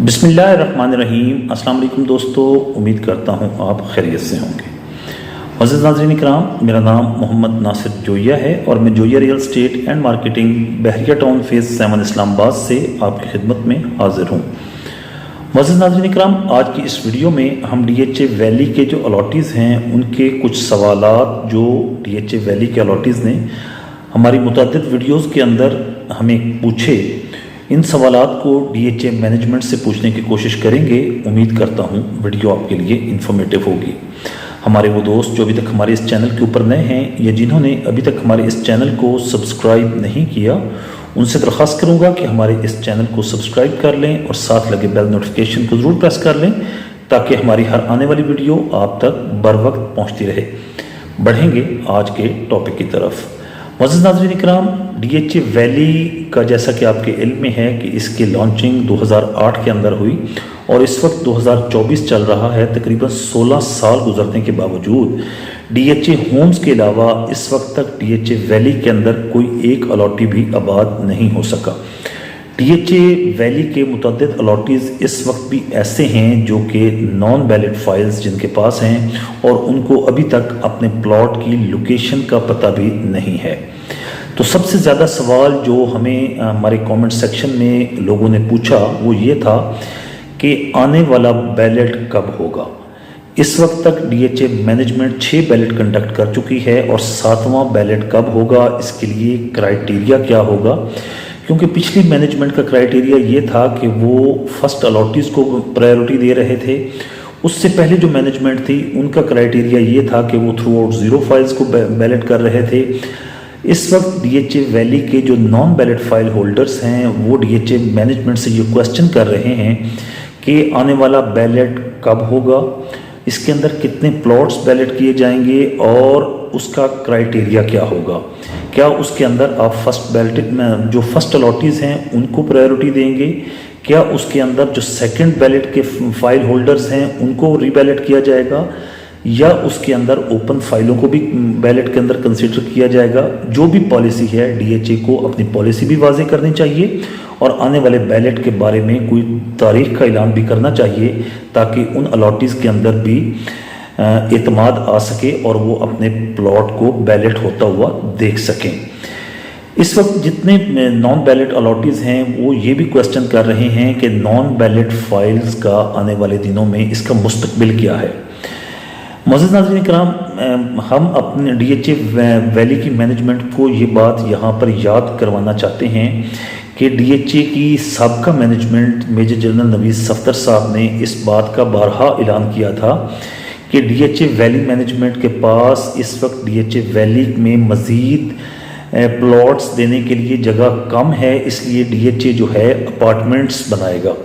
बिस्मिल्लाहिर्रहमानिर्रहीम। अस्सलाम वालेकुम दोस्तों, उम्मीद करता हूँ आप खैरियत से होंगे। अज़ीज़ नाज़रीन इकराम, मेरा नाम मोहम्मद नासिर जोया है और मैं Zoya real estate and marketing Bahria town phase 7 Islamabad से आपकी खिदमत में हाजिर हूँ। अज़ीज़ नाज़रीन इकराम, आज की इस वीडियो में हम DHA वैली के जो अलॉटीज़ हैं उनके कुछ सवालात जो DHA वैली के अलॉटीज़ ने हमारी मुतअद्दिद वीडियोज़ के अंदर हमें पूछे, इन सवालात को DHA मैनेजमेंट से पूछने की कोशिश करेंगे। उम्मीद करता हूँ वीडियो आपके लिए इन्फॉर्मेटिव होगी। हमारे वो दोस्त जो अभी तक हमारे इस चैनल के ऊपर नए हैं या जिन्होंने अभी तक हमारे इस चैनल को सब्सक्राइब नहीं किया, उनसे दरख्वास्त करूँगा कि हमारे इस चैनल को सब्सक्राइब कर लें और साथ लगे बेल नोटिफिकेशन को ज़रूर प्रेस कर लें ताकि हमारी हर आने वाली वीडियो आप तक बर वक्त पहुँचती रहे। बढ़ेंगे आज के टॉपिक की तरफ। अज़ीज़ नाज़रीन इकराम, DHA वैली का जैसा कि आपके इल्म में है कि इसकी लॉन्चिंग 2008 के अंदर हुई और इस वक्त 2024 चल रहा है। तकरीबन 16 साल गुजरने के बावजूद DHA होम्स के अलावा इस वक्त तक DHA वैली के अंदर कोई एक अलॉटी भी आबाद नहीं हो सका। DHA वैली के मुतअद्दिद अलॉटीज़ इस वक्त भी ऐसे हैं जो कि नॉन वैलिड फाइल्स जिनके पास हैं और उनको अभी तक अपने प्लॉट की लोकेशन का पता भी नहीं है। तो सबसे ज़्यादा सवाल जो हमें हमारे कमेंट सेक्शन में लोगों ने पूछा वो ये था कि आने वाला बैलेट कब होगा। इस वक्त तक DHA मैनेजमेंट 6 बैलेट कंडक्ट कर चुकी है और 7वां बैलेट कब होगा, इसके लिए क्राइटेरिया क्या होगा। क्योंकि पिछली मैनेजमेंट का क्राइटेरिया ये था कि वो फर्स्ट अलॉटीज़ को प्रायोरिटी दे रहे थे। उससे पहले जो मैनेजमेंट थी उनका क्राइटेरिया ये था कि वो थ्रू आउट 0 फाइल्स को बैलेट कर रहे थे। इस वक्त DHA वैली के जो नॉन बैलेट फाइल होल्डर्स हैं वो DHA मैनेजमेंट से ये क्वेश्चन कर रहे हैं कि आने वाला बैलेट कब होगा, इसके अंदर कितने प्लॉट्स बैलेट किए जाएंगे और उसका क्राइटेरिया क्या होगा। क्या उसके अंदर आप फर्स्ट बैलेट में जो फर्स्ट अलॉटीज़ हैं उनको प्रायोरिटी देंगे, क्या उसके अंदर जो सेकंड बैलेट के फाइल होल्डर्स हैं उनको रीबैलेट किया जाएगा, या उसके अंदर ओपन फाइलों को भी बैलेट के अंदर कंसीडर किया जाएगा। जो भी पॉलिसी है DHA को अपनी पॉलिसी भी वाज़ेह करनी चाहिए और आने वाले बैलेट के बारे में कोई तारीख का ऐलान भी करना चाहिए ताकि उन अलॉटीज़ के अंदर भी एतमाद आ सके और वो अपने प्लॉट को बैलेट होता हुआ देख सकें। इस वक्त जितने नॉन बैलेट अलॉटीज़ हैं वो ये भी क्वेश्चन कर रहे हैं कि नॉन बैलेट फाइल्स का आने वाले दिनों में इसका मुस्तकबिल क्या है। अज़ीज़ नाज़रीन इकराम, हम अपने DHA वैली की मैनेजमेंट को ये बात यहाँ पर याद करवाना चाहते हैं कि DHA की साबका management major general Naveed Safdar साहब ने इस बात का बारहा ऐलान किया था कि DHA वैली मैनेजमेंट के पास इस वक्त DHA वैली में मज़ीद प्लॉट्स देने के लिए जगह कम है, इसलिए DHA जो है अपार्टमेंट्स बनाएगा।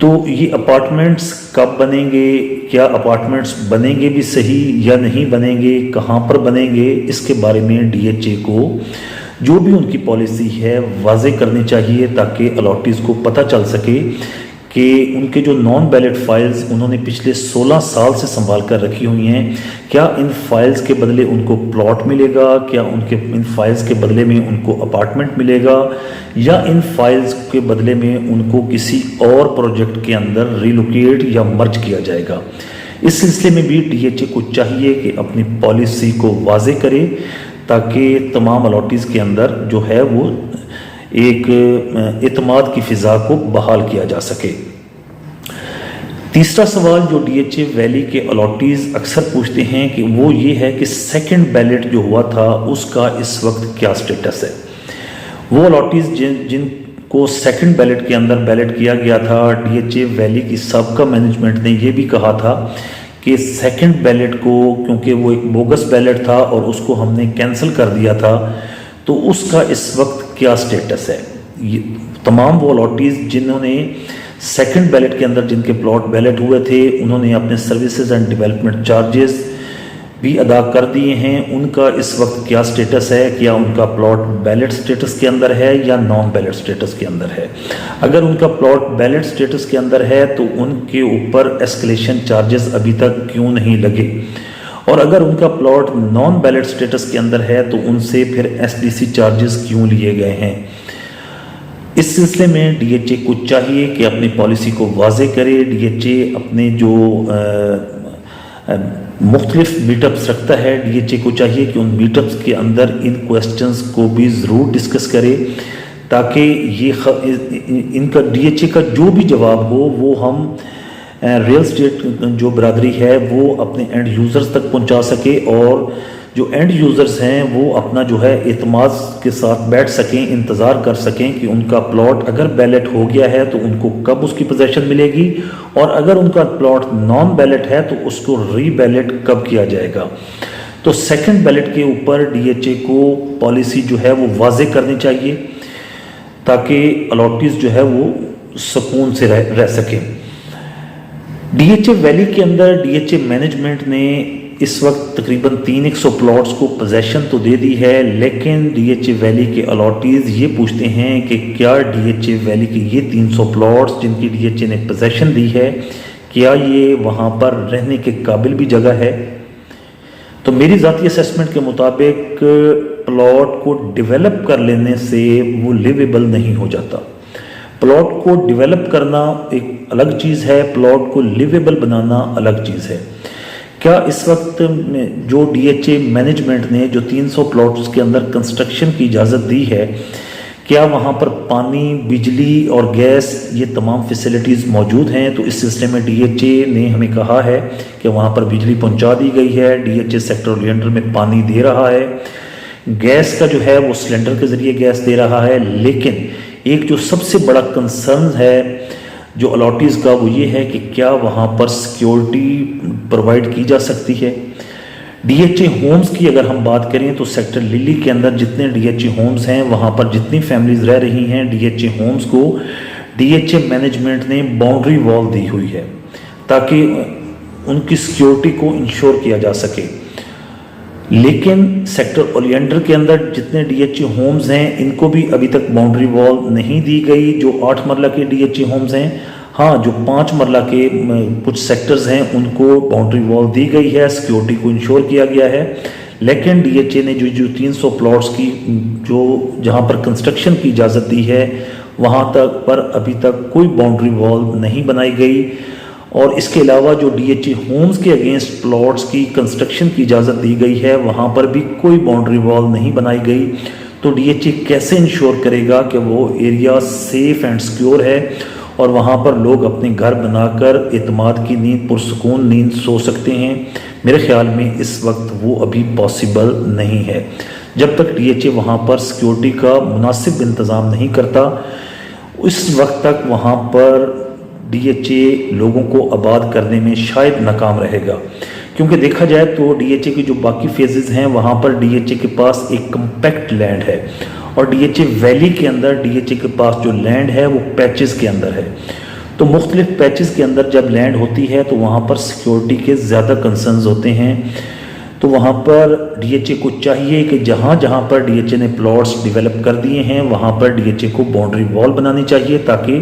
तो ये अपार्टमेंट्स कब बनेंगे, क्या अपार्टमेंट्स बनेंगे भी सही या नहीं बनेंगे, कहाँ पर बनेंगे, इसके बारे में DHA को जो भी उनकी पॉलिसी है वाज़ेह करनी चाहिए ताकि अलॉटीज़ को पता चल सके कि उनके जो नॉन बैलेट फाइल्स उन्होंने पिछले 16 साल से संभाल कर रखी हुई हैं, क्या इन फाइल्स के बदले उनको प्लॉट मिलेगा, क्या उनके इन फाइल्स के बदले में उनको अपार्टमेंट मिलेगा, या इन फाइल्स के बदले में उनको किसी और प्रोजेक्ट के अंदर रिलोकेट या मर्ज किया जाएगा। इस सिलसिले में भी DHA को चाहिए कि अपनी पॉलिसी को वाज़ेह करे ताकि तमाम अलॉटीज़ के अंदर जो है वो एक एतमाद की फ़िज़ा को बहाल किया जा सके। तीसरा सवाल जो DHA वैली के अलॉटीज़ अक्सर पूछते हैं कि वो ये है कि सेकंड बैलेट जो हुआ था उसका इस वक्त क्या स्टेटस है। वो अलॉटीज़ जिनको सेकंड बैलेट के अंदर बैलेट किया गया था, DHA वैली की साबका मैनेजमेंट ने ये भी कहा था कि सेकंड बैलेट को, क्योंकि वो एक बोगस बैलेट था और उसको हमने कैंसिल कर दिया था, तो उसका इस वक्त क्या स्टेटस है। ये तमाम वो अलॉटीज़ जिन्होंने सेकंड बैलेट के अंदर जिनके प्लॉट बैलेट हुए थे उन्होंने अपने सर्विसेज एंड डेवलपमेंट चार्जेस भी अदा कर दिए हैं, उनका इस वक्त क्या स्टेटस है, क्या उनका प्लॉट बैलेट स्टेटस के अंदर है या नॉन बैलेट स्टेटस के अंदर है। अगर उनका प्लॉट बैलेट स्टेटस के अंदर है तो उनके ऊपर एस्केलेशन चार्जेस अभी तक क्यों नहीं लगे, और अगर उनका प्लॉट नॉन बैलेट स्टेटस के अंदर है तो उनसे फिर SDC चार्जेस क्यों लिए गए हैं। इस सिलसिले में DHA को चाहिए कि अपनी पॉलिसी को वाज़ेह करे। DHA अपने जो मुख्तलिफ मीटअप्स रखता है, DHA को चाहिए कि उन मीटअप्स के अंदर इन क्वेश्चंस को भी ज़रूर डिस्कस करे, ताकि ये इनका DHA का जो भी जवाब हो वो हम रियल स्टेट जो बरादरी है वो अपने एंड यूज़र्स तक पहुंचा सके, और जो एंड यूज़र्स हैं वो अपना जो है एतमाद के साथ बैठ सकें, इंतज़ार कर सकें कि उनका प्लॉट अगर बैलेट हो गया है तो उनको कब उसकी पोजीशन मिलेगी, और अगर उनका प्लॉट नॉन बैलेट है तो उसको री बैलेट कब किया जाएगा। तो सेकंड बैलेट के ऊपर DHA को पॉलिसी जो है वो वाज़ेह करनी चाहिए, ताकि अलॉटीज़ जो है वो सुकून से रह सके। DHA वैली के अंदर DHA मैनेजमेंट ने इस वक्त तकरीबन 300 प्लॉट्स को पोजेशन तो दे दी है, लेकिन DHA वैली के अलॉटीज़ ये पूछते हैं कि क्या DHA वैली के ये 300 प्लॉट्स जिनकी DHA ने पोजेशन दी है, क्या ये वहाँ पर रहने के काबिल भी जगह है। तो मेरी ज़ाती असेसमेंट के मुताबिक प्लॉट को डेवलप कर लेने से वो लिवेबल नहीं हो जाता। प्लॉट को डेवलप करना एक अलग चीज़ है, प्लॉट को लिवेबल बनाना अलग चीज़ है। क्या इस वक्त में जो DHA मैनेजमेंट ने जो 300 प्लॉट्स के अंदर कंस्ट्रक्शन की इजाज़त दी है, क्या वहाँ पर पानी, बिजली और गैस ये तमाम फैसिलिटीज़ मौजूद हैं? तो इस सिलसिले में DHA ने हमें कहा है कि वहाँ पर बिजली पहुँचा दी गई है, DHA सेक्टर ओलियंडर में पानी दे रहा है, गैस का जो है वो सिलेंडर के ज़रिए गैस दे रहा है। लेकिन एक जो सबसे बड़ा कंसर्न है जो अलॉटीज़ का, वो ये है कि क्या वहाँ पर सिक्योरिटी प्रोवाइड की जा सकती है। DHA होम्स की अगर हम बात करें तो सेक्टर लिली के अंदर जितने DHA होम्स हैं, वहाँ पर जितनी फैमिलीज़ रह रही हैं, DHA होम्स को DHA मैनेजमेंट ने बाउंड्री वॉल दी हुई है ताकि उनकी सिक्योरिटी को इंश्योर किया जा सके। लेकिन सेक्टर ओलियंडर के अंदर जितने DHA होम्स हैं, इनको भी अभी तक बाउंड्री वॉल नहीं दी गई। जो 8 मरला के DHA होम्स हैं, हाँ, जो 5 मरला के कुछ सेक्टर्स हैं उनको बाउंड्री वॉल दी गई है, सिक्योरिटी को इंश्योर किया गया है। लेकिन DHA ने जो 300 प्लॉट्स की जो जहाँ पर कंस्ट्रक्शन की इजाज़त दी है, वहाँ तक पर अभी तक कोई बाउंड्री वॉल नहीं बनाई गई। और इसके अलावा जो DHA होम्स के अगेंस्ट प्लॉट्स की कंस्ट्रक्शन की इजाज़त दी गई है, वहाँ पर भी कोई बाउंड्री वॉल नहीं बनाई गई। तो DHA कैसे इंश्योर करेगा कि वो एरिया सेफ़ एंड सिक्योर है और वहाँ पर लोग अपने घर बनाकर एतमाद की नींद, पुरसुकून नींद सो सकते हैं? मेरे ख्याल में इस वक्त वो अभी पॉसिबल नहीं है। जब तक DHA वहाँ पर सिक्योरिटी का मुनासिब इंतज़ाम नहीं करता, उस वक्त तक वहाँ पर DHA लोगों को आबाद करने में शायद नाकाम रहेगा। क्योंकि देखा जाए तो DHA की जो बाकी फेजेस हैं, वहाँ पर DHA के पास एक कम्पैक्ट लैंड है, और DHA वैली के अंदर DHA के पास जो लैंड है वो पैचेस के अंदर है। तो मुख्तलिफ पैचेस के अंदर जब लैंड होती है तो वहाँ पर सिक्योरिटी के ज़्यादा कंसर्न्स होते हैं। तो वहाँ पर DHA को चाहिए कि जहाँ जहाँ पर DHA ने प्लॉट्स डेवलप कर दिए हैं, वहाँ पर DHA को बाउंड्री वॉल बनानी चाहिए, ताकि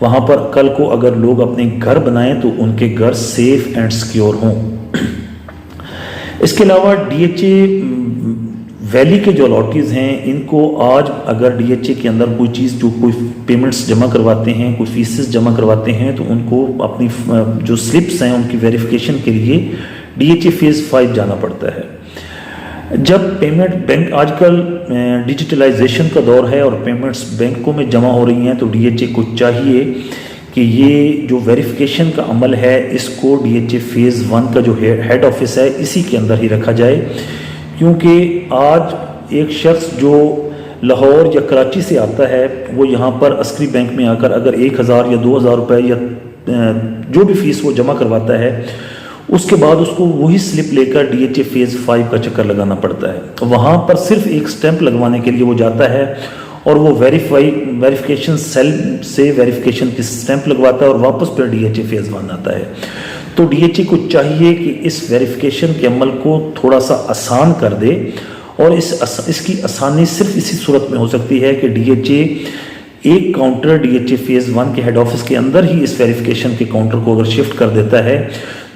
वहाँ पर कल को अगर लोग अपने घर बनाएं तो उनके घर सेफ एंड सिक्योर हों। इसके अलावा DHA वैली के जो अलॉटीज़ हैं, इनको आज अगर DHA के अंदर कोई चीज़ जो कोई पेमेंट्स जमा करवाते हैं, कोई फीसेस जमा करवाते हैं, तो उनको अपनी जो स्लिप्स हैं उनकी वेरिफिकेशन के लिए DHA फेज़ 5 जाना पड़ता है। जब पेमेंट बैंक, आजकल डिजिटलाइजेशन का दौर है और पेमेंट्स बैंकों में जमा हो रही हैं, तो DHA को चाहिए कि ये जो वेरिफिकेशन का अमल है इसको DHA फेज़ 1 का जो हेड ऑफिस है इसी के अंदर ही रखा जाए। क्योंकि आज एक शख्स जो लाहौर या कराची से आता है, वो यहाँ पर अस्करी बैंक में आकर अगर 1000 या 2000 रुपये या जो भी फीस वो जमा करवाता है, उसके बाद उसको वही स्लिप लेकर DHA फेज़ 5 का चक्कर लगाना पड़ता है। वहाँ पर सिर्फ एक स्टैंप लगवाने के लिए वो जाता है और वो वेरिफिकेशन सेल से वेरिफिकेशन की स्टैंप लगवाता है और वापस फिर DHA फेज़ 1 आता है। तो DHA को चाहिए कि इस वेरिफिकेशन के अमल को थोड़ा सा आसान कर दे, और इसकी आसानी सिर्फ इसी सूरत में हो सकती है कि DHA एक काउंटर DHA फेज़ 1 के हेड ऑफिस के अंदर ही इस वेरिफिकेशन के काउंटर को अगर शिफ्ट कर देता है,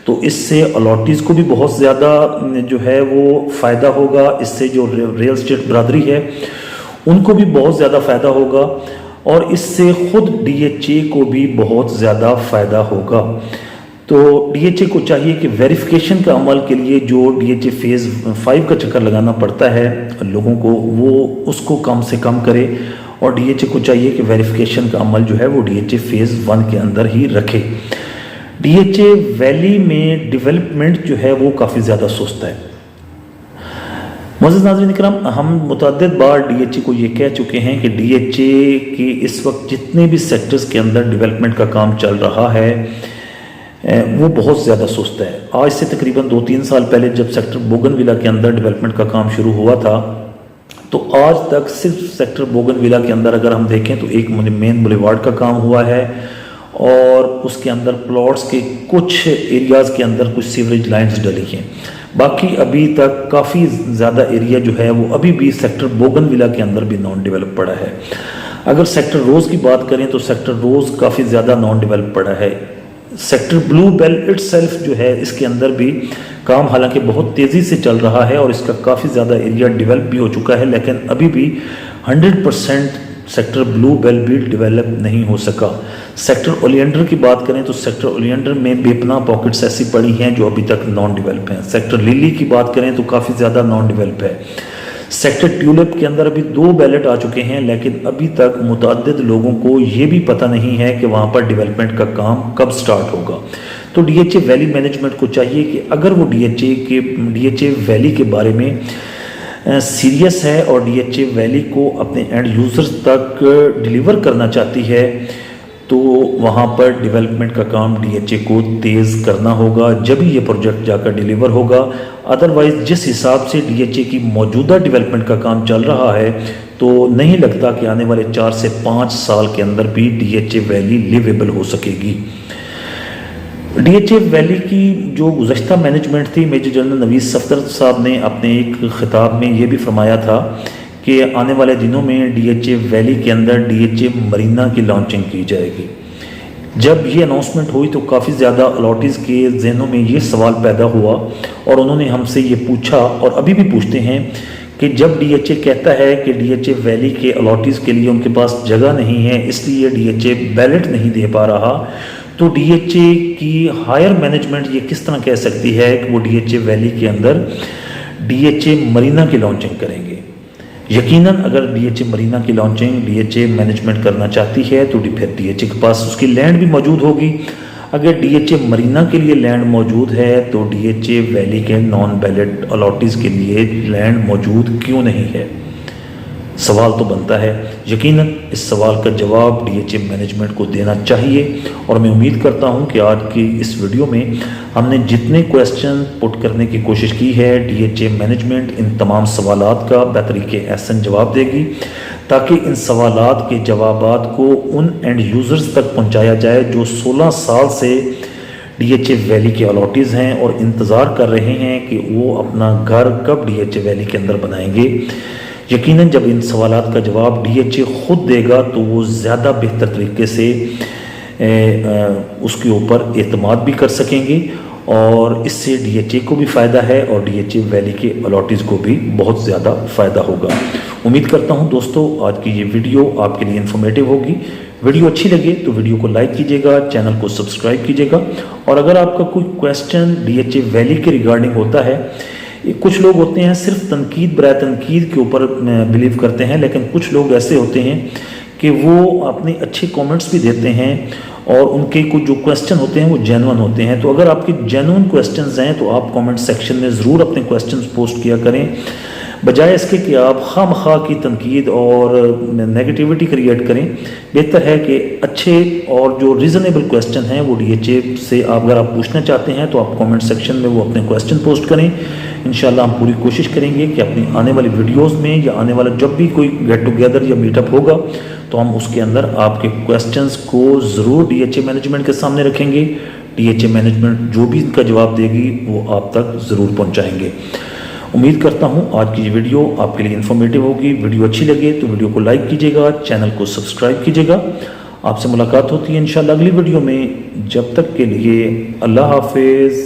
तो इससे अलॉटीज़ को भी बहुत ज़्यादा जो है वो फ़ायदा होगा। इससे जो रियल स्टेट बरादरी है उनको भी बहुत ज़्यादा फ़ायदा होगा। اور اس سے خود ڈی ایچ اے کو بھی بہت زیادہ فائدہ ہوگا۔ تو ڈی ایچ اے کو چاہیے کہ ویریفیکیشن کا عمل کے لیے جو ڈی ایچ اے فیز 5 کا چکر لگانا پڑتا ہے لوگوں کو، وہ اس کو کم سے کم کرے، اور ڈی ایچ اے کو چاہیے کہ ویریفیکیشن کا عمل جو ہے وہ ڈی ایچ اے فیز 1 کے اندر ہی رکھے۔ ڈی ایچ اے ویلی میں ڈیولپمنٹ جو ہے وہ کافی زیادہ سست ہے۔ معزز ناظرین اکرام، ہم متعدد بار ڈی ایچ اے کو یہ کہہ چکے ہیں کہ ڈی ایچ اے کی اس وقت جتنے بھی سیکٹرز کے اندر ڈیولپمنٹ کا کام چل رہا ہے وہ بہت زیادہ سست ہے۔ آج سے تقریباً 2-3 سال پہلے جب سیکٹر بوگن ویلا کے اندر ڈیولپمنٹ کا کام شروع ہوا تھا تو آج تک صرف سیکٹر بوگن ویلا کے اندر اگر ہم دیکھیں تو ایک مین بولیوارڈ کا کام ہوا ہے، اور اس کے اندر پلاٹس کے کچھ ایریاز کے اندر کچھ سیوریج لائنز ڈلی ہیں۔ باقی ابھی تک کافی زیادہ ایریا جو ہے وہ ابھی بھی سیکٹر بوگن ویلا کے اندر بھی نان ڈیولپ پڑا ہے۔ اگر سیکٹر روز کی بات کریں تو سیکٹر روز کافی زیادہ نان ڈیولپ پڑا ہے۔ Sector blue bell itself جو ہے اس کے اندر بھی کام حالانکہ بہت تیزی سے چل رہا ہے اور اس کا کافی زیادہ ایریا ڈیولپ بھی ہو چکا ہے، لیکن ابھی بھی 100% سیکٹر بلو بیل بھی ڈیولپ نہیں ہو سکا۔ سیکٹر اولینڈر کی بات کریں تو سیکٹر اولینڈر میں بے پناہ پاکٹس ایسی پڑی ہیں جو ابھی تک نان ڈیولپ ہیں۔ سیکٹر لیلی کی بات کریں تو کافی زیادہ نان ڈیولپ ہے۔ سیکٹر ٹیولپ کے اندر ابھی 2 بیلٹ آ چکے ہیں، لیکن ابھی تک متعدد لوگوں کو یہ بھی پتہ نہیں ہے کہ وہاں پر ڈیولپمنٹ کا کام کب سٹارٹ ہوگا۔ تو D H A valley management کو چاہیے کہ اگر وہ ڈی ایچ اے ویلی کے بارے میں سیریس ہے اور ڈی ایچ اے ویلی کو اپنے اینڈ یوزرز تک ڈیلیور کرنا چاہتی ہے تو وہاں پر ڈیولپمنٹ کا کام ڈی ایچ اے کو تیز کرنا ہوگا، جب ہی یہ پروجیکٹ جا کر ڈیلیور ہوگا۔ ادروائز جس حساب سے ڈی ایچ اے کی موجودہ ڈیولپمنٹ کا کام چل رہا ہے تو نہیں لگتا کہ آنے والے 4 سے 5 سال کے اندر بھی ڈی ایچ اے ویلی لیویبل ہو سکے گی۔ ڈی ایچ اے ویلی کی جو گزشتہ مینجمنٹ تھی، میجر جنرل نوید صفدر صاحب نے اپنے ایک خطاب میں یہ بھی فرمایا تھا کہ آنے والے دنوں میں ڈی ایچ اے ویلی کے اندر ڈی ایچ اے مرینا کی لانچنگ کی جائے گی۔ جب یہ اناؤنسمنٹ ہوئی تو کافی زیادہ الاٹیز کے ذہنوں میں یہ سوال پیدا ہوا اور انہوں نے ہم سے یہ پوچھا اور ابھی بھی پوچھتے ہیں کہ جب ڈی ایچ اے کہتا ہے کہ ڈی ایچ اے ویلی کے الاٹیز کے لیے ان کے پاس جگہ نہیں ہے اس لیے ڈی ایچ اے بیلٹ نہیں دے پا رہا، تو ڈی ایچ اے کی ہائر مینجمنٹ یہ کس طرح کہہ سکتی ہے کہ وہ ڈی ایچ اے ویلی کے اندر ڈی ایچ اے مرینا کی لانچنگ کریں گے؟ یقیناً اگر ڈی ایچ اے مرینا کی launching D H A management کرنا چاہتی ہے تو پھر ڈی ایچ اے کے پاس اس کی لینڈ بھی موجود ہوگی۔ اگر ڈی ایچ اے مرینا کے لیے لینڈ موجود ہے تو ڈی ایچ اے ویلی کے نان بیلٹ الاٹیز کے لیے لینڈ موجود کیوں نہیں ہے؟ سوال تو بنتا ہے۔ یقیناً اس سوال کا جواب ڈی ایچ اے مینجمنٹ کو دینا چاہیے، اور میں امید کرتا ہوں کہ آج کی اس ویڈیو میں ہم نے جتنے کویسچن پٹ کرنے کی کوشش کی ہے ڈی ایچ اے مینجمنٹ ان تمام سوالات کا بطریقِ احسن جواب دے گی، تاکہ ان سوالات کے جوابات کو ان اینڈ یوزرز تک پہنچایا جائے جو 16 سال سے ڈی ایچ اے ویلی کے الاٹیز ہیں اور انتظار کر رہے ہیں کہ وہ اپنا گھر کب ڈی ایچ اے ویلی کے اندر بنائیں گے۔ یقیناً جب ان سوالات کا جواب ڈی ایچ اے خود دے گا تو وہ زیادہ بہتر طریقے سے اس کے اوپر اعتماد بھی کر سکیں گے، اور اس سے ڈی ایچ اے کو بھی فائدہ ہے اور ڈی ایچ اے ویلی کے الاٹیز کو بھی بہت زیادہ فائدہ ہوگا۔ امید کرتا ہوں دوستو آج کی یہ ویڈیو آپ کے لیے انفارمیٹیو ہوگی۔ ویڈیو اچھی لگے تو ویڈیو کو لائک کیجیے گا، چینل کو سبسکرائب کیجیے گا، اور اگر آپ کا کوئی question D H A Valley کے ریگارڈنگ ہوتا ہے، کچھ لوگ ہوتے ہیں صرف تنقید برائے تنقید کے اوپر بلیو کرتے ہیں، لیکن کچھ لوگ ایسے ہوتے ہیں کہ وہ اپنے اچھے کومنٹس بھی دیتے ہیں اور ان کے کچھ جو کویسچن ہوتے ہیں وہ جینون ہوتے ہیں۔ تو اگر آپ کے جینون کویسچنز ہیں تو آپ کومنٹ سیکشن میں ضرور اپنے کویسچنز پوسٹ کیا کریں، بجائے اس کے کہ آپ خواہ مخواہ کی تنقید اور نیگیٹیوٹی کریٹ کریں۔ بہتر ہے کہ اچھے اور جو ریزنیبل کویسچن ہیں وہ ڈی ایچ اے سے اگر آپ پوچھنا چاہتے ہیں تو آپ کومنٹ سیکشن میں وہ اپنے کویسچن پوسٹ کریں۔ انشاءاللہ ہم پوری کوشش کریں گے کہ اپنی آنے والی ویڈیوز میں یا آنے والا جب بھی کوئی گیٹ ٹوگیدر یا میٹ اپ ہوگا تو ہم اس کے اندر آپ کے کویسچنز کو ضرور ڈی ایچ اے مینجمنٹ کے سامنے رکھیں گے۔ ڈی ایچ اے مینجمنٹ جو بھی ان کا جواب دے گی وہ آپ تک ضرور پہنچائیں گے۔ امید کرتا ہوں آج کی یہ ویڈیو آپ کے لیے انفارمیٹیو ہوگی۔ ویڈیو اچھی لگے تو ویڈیو کو لائک کیجیے گا، چینل کو سبسکرائب کیجیے گا۔ آپ سے ملاقات ہوتی ہے انشاءاللہ اگلی ویڈیو میں، جب تک کے لیے اللہ حافظ۔